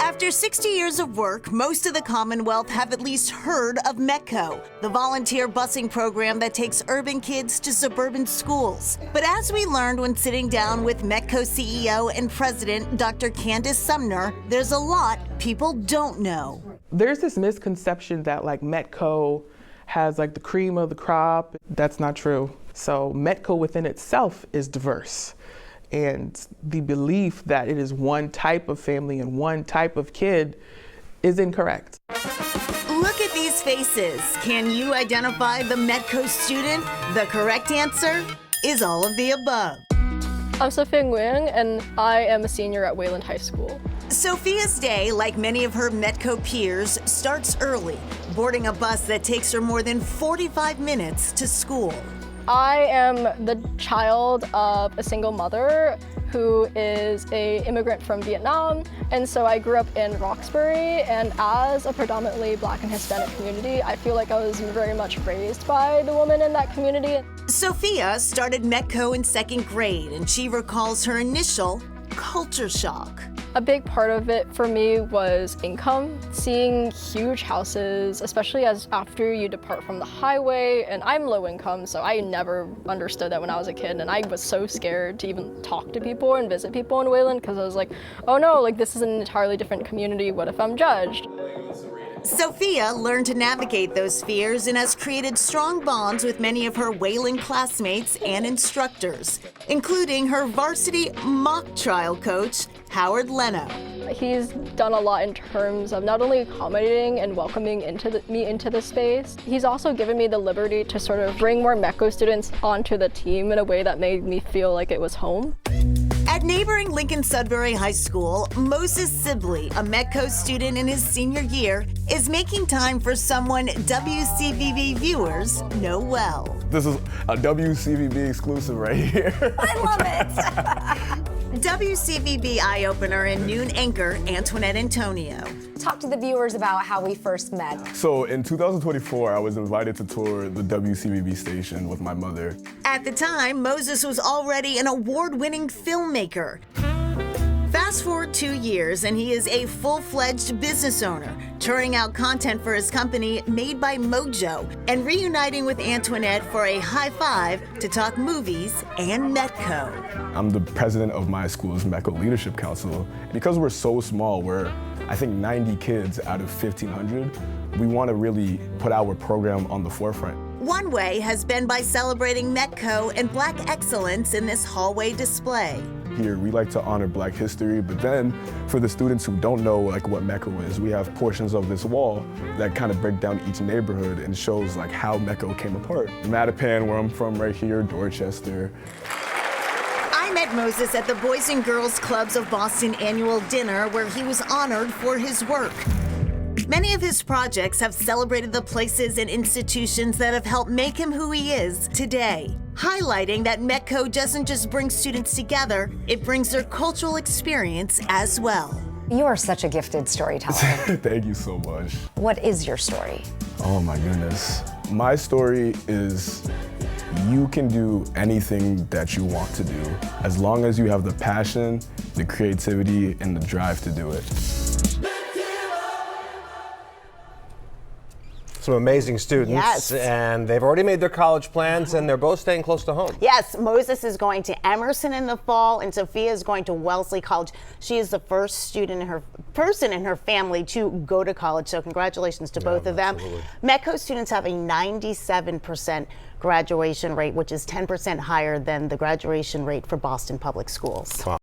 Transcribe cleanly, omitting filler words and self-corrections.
After 60 years of work, most of the Commonwealth have at least heard of METCO, the volunteer busing program that takes urban kids to suburban schools. But as we learned when sitting down with METCO CEO and President Dr. Candace Sumner, there's a lot people don't know. There's this misconception that METCO has the cream of the crop. That's not true. So METCO within itself is diverse. And the belief that it is one type of family and one type of kid is incorrect. Look at these faces. Can you identify the METCO student? The correct answer is all of the above. I'm Sophia Nguyen, and I am a senior at Wayland High School. Sophia's day, like many of her METCO peers, starts early, boarding a bus that takes her more than 45 minutes to school. I am the child of a single mother who is an immigrant from Vietnam, and so I grew up in Roxbury, and as a predominantly Black and Hispanic community, I feel like I was very much raised by the women in that community. Sophia started METCO in second grade, and she recalls her initial culture shock. A big part of it for me was income, seeing huge houses, especially after you depart from the highway, and I'm low income, so I never understood that when I was a kid, and I was so scared to even talk to people and visit people in Wayland because I was like, oh no, this is an entirely different community, what if I'm judged? Sophia learned to navigate those fears and has created strong bonds with many of her Wayland classmates and instructors, including her varsity mock trial coach, Howard Leno. He's done a lot in terms of not only accommodating and welcoming me into the space, he's also given me the liberty to sort of bring more METCO students onto the team in a way that made me feel like it was home. At neighboring Lincoln-Sudbury High School, Moses Sibley, a METCO student in his senior year, is making time for someone WCVB viewers know well. This is a WCVB exclusive right here. I love it! WCVB eye-opener and noon anchor Antoinette Antonio. Talk to the viewers about how we first met. So in 2024, I was invited to tour the WCVB station with my mother. At the time, Moses was already an award-winning filmmaker. Fast forward 2 years, and he is a full-fledged business owner, touring out content for his company Made by Mojo, and reuniting with Antoinette for a high five to talk movies and METCO. I'm the president of my school's METCO Leadership Council. Because we're so small, we're, I think, 90 kids out of 1,500. We want to really put our program on the forefront. One way has been by celebrating METCO and Black excellence in this hallway display. Here, we like to honor Black history, but then for the students who don't know what METCO is, we have portions of this wall that kind of break down each neighborhood and shows how METCO came apart. Mattapan, where I'm from right here, Dorchester. I met Moses at the Boys and Girls Clubs of Boston annual dinner where he was honored for his work. Many of his projects have celebrated the places and institutions that have helped make him who he is today, highlighting that METCO doesn't just bring students together, it brings their cultural experience as well. You are such a gifted storyteller. Thank you so much. What is your story? Oh my goodness. My story is you can do anything that you want to do as long as you have the passion, the creativity, and the drive to do it. Some amazing students, yes. And they've already made their college plans, and they're both staying close to home. Yes, Moses is going to Emerson in the fall, and Sophia is going to Wellesley College. She is the first person in her family to go to college, so congratulations to both of them. METCO students have a 97% graduation rate, which is 10% higher than the graduation rate for Boston Public Schools. Wow.